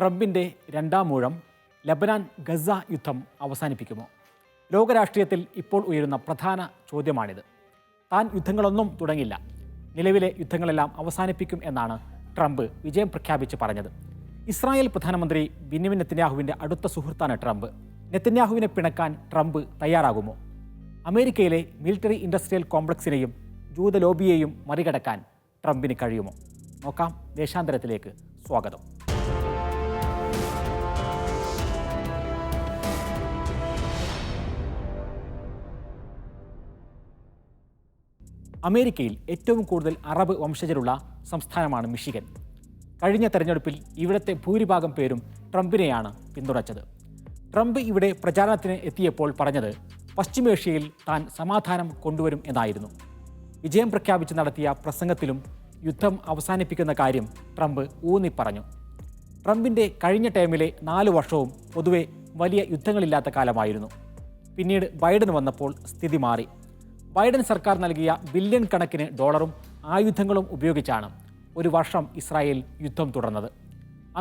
ട്രംപിൻ്റെ രണ്ടാം ഊഴം ലബനാൻ ഗസ യുദ്ധം അവസാനിപ്പിക്കുമോ? ലോകരാഷ്ട്രീയത്തിൽ ഇപ്പോൾ ഉയരുന്ന പ്രധാന ചോദ്യമാണിത്. താൻ യുദ്ധങ്ങളൊന്നും തുടങ്ങില്ല, നിലവിലെ യുദ്ധങ്ങളെല്ലാം അവസാനിപ്പിക്കും എന്നാണ് ട്രംപ് വിജയം പ്രഖ്യാപിച്ച് പറഞ്ഞത്. ഇസ്രായേൽ പ്രധാനമന്ത്രി ബെന്യാമിൻ നെതന്യാഹുവിൻ്റെ അടുത്ത സുഹൃത്താണ് ട്രംപ്. നെതന്യാഹുവിനെ പിണക്കാൻ ട്രംപ് തയ്യാറാകുമോ? അമേരിക്കയിലെ മിലിറ്ററി ഇൻഡസ്ട്രിയൽ കോംപ്ലക്സിനെയും ജൂത ലോബിയെയും മറികടക്കാൻ ട്രംപിന് കഴിയുമോ? നോക്കാം. ദേശാന്തരത്തിലേക്ക് സ്വാഗതം. അമേരിക്കയിൽ ഏറ്റവും കൂടുതൽ അറബ് വംശജരുള്ള സംസ്ഥാനമാണ് മിഷിഗൻ. കഴിഞ്ഞ തെരഞ്ഞെടുപ്പിൽ ഇവിടുത്തെ ഭൂരിഭാഗം പേരും ട്രംപിനെയാണ് പിന്തുണച്ചത്. ട്രംപ് ഇവിടെ പ്രചാരണത്തിന് എത്തിയപ്പോൾ പറഞ്ഞത് പശ്ചിമേഷ്യയിൽ താൻ സമാധാനം കൊണ്ടുവരും എന്നായിരുന്നു. വിജയം പ്രഖ്യാപിച്ച് നടത്തിയ പ്രസംഗത്തിലും യുദ്ധം അവസാനിപ്പിക്കുന്ന കാര്യം ട്രംപ് ഊന്നി പറഞ്ഞു. ട്രംപിൻ്റെ കഴിഞ്ഞ ടേമിലെ 4 വർഷവും പൊതുവെ വലിയ യുദ്ധങ്ങളില്ലാത്ത കാലമായിരുന്നു. പിന്നീട് ബൈഡൻ വന്നപ്പോൾ സ്ഥിതി മാറി. ബൈഡൻ സർക്കാർ നൽകിയ ബില്യൺ കണക്കിന് ഡോളറും ആയുധങ്ങളും ഉപയോഗിച്ചാണ് ഒരു വർഷം ഇസ്രായേൽ യുദ്ധം തുടർന്നത്.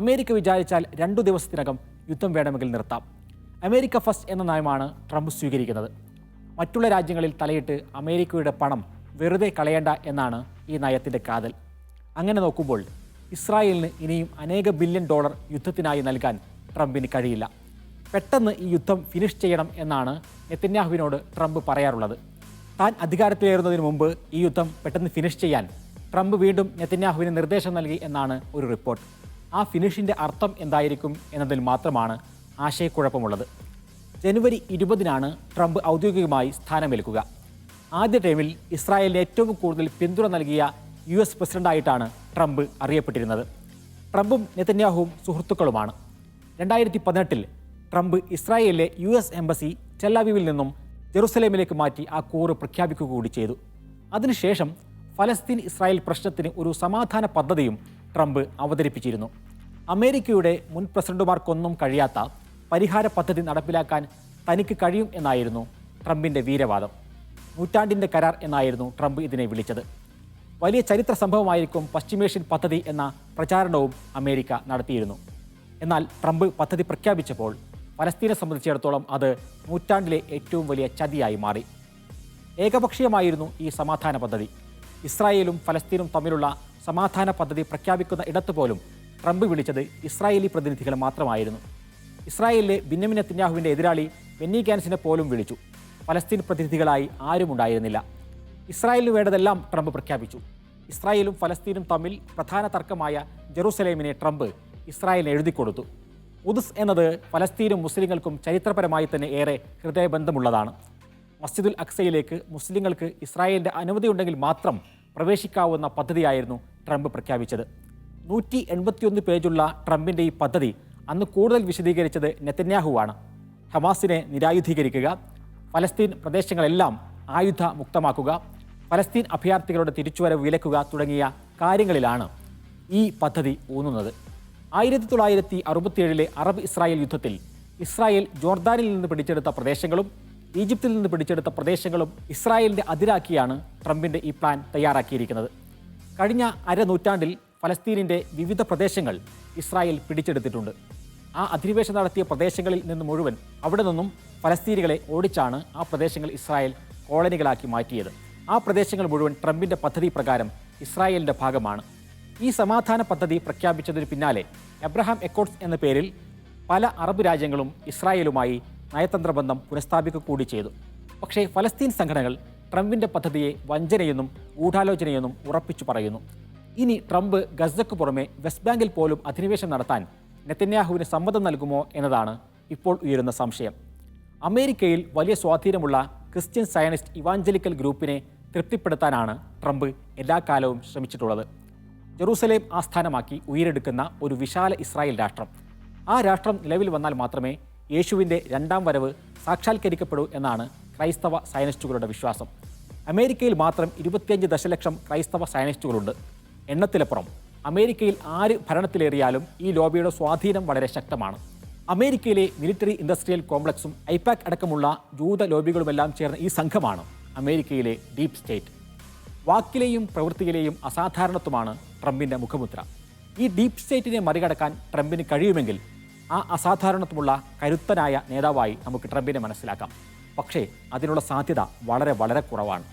അമേരിക്ക വിചാരിച്ചാൽ 2 ദിവസത്തിനകം യുദ്ധം വേണമെങ്കിൽ നിർത്താം. അമേരിക്ക ഫസ്റ്റ് എന്ന നയമാണ് ട്രംപ് സ്വീകരിക്കുന്നത്. മറ്റുള്ള രാജ്യങ്ങളിൽ തലയിട്ട് അമേരിക്കയുടെ പണം വെറുതെ കളയേണ്ട എന്നാണ് ഈ നയത്തിൻ്റെ കാതൽ. അങ്ങനെ നോക്കുമ്പോൾ ഇസ്രായേലിന് ഇനിയും അനേക ബില്യൺ ഡോളർ യുദ്ധത്തിനായി നൽകാൻ ട്രംപിന് കഴിയില്ല. പെട്ടെന്ന് ഈ യുദ്ധം ഫിനിഷ് ചെയ്യണം എന്നാണ് നെതന്യാഹുവിനോട് ട്രംപ് പറയാറുള്ളത്. താൻ അധികാരത്തിലേറുന്നതിന് മുമ്പ് ഈ യുദ്ധം പെട്ടെന്ന് ഫിനിഷ് ചെയ്യാൻ ട്രംപ് വീണ്ടും നെതന്യാഹുവിന് നിർദ്ദേശം നൽകി എന്നാണ് ഒരു റിപ്പോർട്ട്. ആ ഫിനിഷിൻ്റെ അർത്ഥം എന്തായിരിക്കും എന്നതിൽ മാത്രമാണ് ആശയക്കുഴപ്പമുള്ളത്. ജനുവരി 20-നാണ് ട്രംപ് ഔദ്യോഗികമായി സ്ഥാനമേൽക്കുക. ആദ്യ ടൈമിൽ ഇസ്രായേലിന് ഏറ്റവും കൂടുതൽ പിന്തുണ നൽകിയ US പ്രസിഡന്റായിട്ടാണ് ട്രംപ് അറിയപ്പെട്ടിരുന്നത്. ട്രംപും നെതന്യാഹുവും സുഹൃത്തുക്കളുമാണ്. 2018-ൽ ട്രംപ് ഇസ്രായേലിലെ US എംബസി ടെൽ-അവീവിൽ നിന്നും ജെറുസലേമിലേക്ക് മാറ്റി ആ കൂറ് പ്രഖ്യാപിക്കുക കൂടി ചെയ്തു. അതിനുശേഷം ഫലസ്തീൻ ഇസ്രായേൽ പ്രശ്നത്തിന് ഒരു സമാധാന പദ്ധതിയും ട്രംപ് അവതരിപ്പിച്ചിരുന്നു. അമേരിക്കയുടെ മുൻ പ്രസിഡന്റുമാർക്കൊന്നും കഴിയാത്ത പരിഹാര പദ്ധതി നടപ്പിലാക്കാൻ തനിക്ക് കഴിയും എന്നായിരുന്നു ട്രംപിൻ്റെ വീരവാദം. നൂറ്റാണ്ടിൻ്റെ കരാർ എന്നായിരുന്നു ട്രംപ് ഇതിനെ വിളിച്ചത്. വലിയ ചരിത്ര സംഭവമായിരിക്കും പശ്ചിമേഷ്യൻ പദ്ധതി എന്ന പ്രചാരണവും അമേരിക്ക നടത്തിയിരുന്നു. എന്നാൽ ട്രംപ് പദ്ധതി പ്രഖ്യാപിച്ചപ്പോൾ ഫലസ്തീനെ സംബന്ധിച്ചിടത്തോളം അത് നൂറ്റാണ്ടിലെ ഏറ്റവും വലിയ ചതിയായി മാറി. ഏകപക്ഷീയമായിരുന്നു ഈ സമാധാന പദ്ധതി. ഇസ്രായേലും ഫലസ്തീനും തമ്മിലുള്ള സമാധാന പദ്ധതി പ്രഖ്യാപിക്കുന്ന ഇടത്ത് പോലും ട്രംപ് വിളിച്ചത് ഇസ്രായേലി പ്രതിനിധികളെ മാത്രമായിരുന്നു. ഇസ്രായേലിലെ ബെന്യാമിൻ നെതന്യാഹുവിൻ്റെ എതിരാളി ബെന്നി ഗാൻസിനെ പോലും വിളിച്ചു. ഫലസ്തീൻ പ്രതിനിധികളായി ആരും ഉണ്ടായിരുന്നില്ല. ഇസ്രായേലിന് വേണ്ടതെല്ലാം ട്രംപ് പ്രഖ്യാപിച്ചു. ഇസ്രായേലും ഫലസ്തീനും തമ്മിൽ പ്രധാന തർക്കമായ ജെറുസലേമിനെ ട്രംപ് ഇസ്രായേലിന് എഴുതിക്കൊടുത്തു. ഖുദ്സ് എന്നത് ഫലസ്തീനും മുസ്ലിങ്ങൾക്കും ചരിത്രപരമായി തന്നെ ഏറെ ഹൃദയബന്ധമുള്ളതാണ്. മസ്ജിദുൽ അക്സയിലേക്ക് മുസ്ലിങ്ങൾക്ക് ഇസ്രായേലിൻ്റെ അനുമതിയുണ്ടെങ്കിൽ മാത്രം പ്രവേശിക്കാവുന്ന പദ്ധതിയായിരുന്നു ട്രംപ് പ്രഖ്യാപിച്ചത്. 181 പേജുള്ള ട്രംപിൻ്റെ ഈ പദ്ധതി അന്ന് കൂടുതൽ വിശദീകരിച്ചത് നെതന്യാഹുവാണ്. ഹമാസിനെ നിരായുധീകരിക്കുക, ഫലസ്തീൻ പ്രദേശങ്ങളെല്ലാം ആയുധ മുക്തമാക്കുക, ഫലസ്തീൻ അഭയാർത്ഥികളുടെ തിരിച്ചുവരവ് വിലക്കുക തുടങ്ങിയ കാര്യങ്ങളിലാണ് ഈ പദ്ധതി ഊന്നുന്നത്. 1967-ലെ അറബ് ഇസ്രായേൽ യുദ്ധത്തിൽ ഇസ്രായേൽ ജോർദാനിൽ നിന്ന് പിടിച്ചെടുത്ത പ്രദേശങ്ങളും ഈജിപ്തിൽ നിന്ന് പിടിച്ചെടുത്ത പ്രദേശങ്ങളും ഇസ്രായേലിൻ്റെ അതിരാക്കിയാണ് ട്രംപിൻ്റെ ഈ പ്ലാൻ തയ്യാറാക്കിയിരിക്കുന്നത്. കഴിഞ്ഞ അരനൂറ്റാണ്ടിൽ ഫലസ്തീനിൻ്റെ വിവിധ പ്രദേശങ്ങൾ ഇസ്രായേൽ പിടിച്ചെടുത്തിട്ടുണ്ട്. ആ അധിനിവേശം നടത്തിയ പ്രദേശങ്ങളിൽ നിന്ന് മുഴുവൻ അവിടെ നിന്നും ഫലസ്തീനികളെ ഓടിച്ചാണ് ആ പ്രദേശങ്ങൾ ഇസ്രായേൽ കോളനികളാക്കി മാറ്റിയത്. ആ പ്രദേശങ്ങൾ മുഴുവൻ ട്രംപിൻ്റെ പദ്ധതി പ്രകാരം ഇസ്രായേലിൻ്റെ ഭാഗമാണ്. ഈ സമാധാന പദ്ധതി പ്രഖ്യാപിച്ചതിന് പിന്നാലെ എബ്രഹാം അക്കോർഡ്സ് എന്ന പേരിൽ പല അറബ് രാജ്യങ്ങളും ഇസ്രായേലുമായി നയതന്ത്ര ബന്ധം പുനഃസ്ഥാപിക്കുക കൂടി ചെയ്തു. പക്ഷേ ഫലസ്തീൻ സംഘടനകൾ ട്രംപിൻ്റെ പദ്ധതിയെ വഞ്ചനയെന്നും ഗൂഢാലോചനയെന്നും ഉറപ്പിച്ചു പറയുന്നു. ഇനി ട്രംപ് ഗസയ്ക്ക് പുറമെ വെസ്റ്റ് ബാങ്കിൽ പോലും അധിനിവേശം നടത്താൻ നെതന്യാഹുവിന് സമ്മതം നൽകുമോ എന്നതാണ് ഇപ്പോൾ ഉയരുന്ന സംശയം. അമേരിക്കയിൽ വലിയ സ്വാധീനമുള്ള ക്രിസ്ത്യൻ സയനിസ്റ്റ് ഇവാഞ്ചലിക്കൽ ഗ്രൂപ്പിനെ തൃപ്തിപ്പെടുത്താനാണ് ട്രംപ് എല്ലാ കാലവും ശ്രമിച്ചിട്ടുള്ളത്. ജെറൂസലേം ആസ്ഥാനമാക്കി ഉയരെടുക്കുന്ന ഒരു വിശാല ഇസ്രായേൽ രാഷ്ട്രം. ആ രാഷ്ട്രം നിലവിൽ വന്നാൽ മാത്രമേ യേശുവിൻ്റെ രണ്ടാം വരവ് സാക്ഷാത്കരിക്കപ്പെടൂ എന്നാണ് ക്രൈസ്തവ സയനിസ്റ്റുകളുടെ വിശ്വാസം. അമേരിക്കയിൽ മാത്രം 25 ദശലക്ഷം ക്രൈസ്തവ സയനിസ്റ്റുകളുണ്ട്. എണ്ണത്തിലപ്പുറം അമേരിക്കയിൽ ആര് ഭരണത്തിലേറിയാലും ഈ ലോബിയുടെ സ്വാധീനം വളരെ ശക്തമാണ്. അമേരിക്കയിലെ മിലിറ്ററി ഇൻഡസ്ട്രിയൽ കോംപ്ലക്സും ഐപാക് അടക്കമുള്ള ജൂത ലോബികളുമെല്ലാം ചേർന്ന ഈ സംഘമാണ് അമേരിക്കയിലെ ഡീപ് സ്റ്റേറ്റ്. വാക്കിലെയും പ്രവൃത്തിയിലെയും അസാധാരണത്വമാണ് ട്രംപിൻ്റെ മുഖമുദ്ര. ഈ ഡീപ് സ്റ്റേറ്റിനെ മറികടക്കാൻ ട്രംപിന് കഴിയുമെങ്കിൽ ആ അസാധാരണത്വമുള്ള കരുത്തനായ നേതാവായി നമുക്ക് ട്രംപിനെ മനസ്സിലാക്കാം. പക്ഷേ അതിനുള്ള സാധ്യത വളരെ വളരെ കുറവാണ്.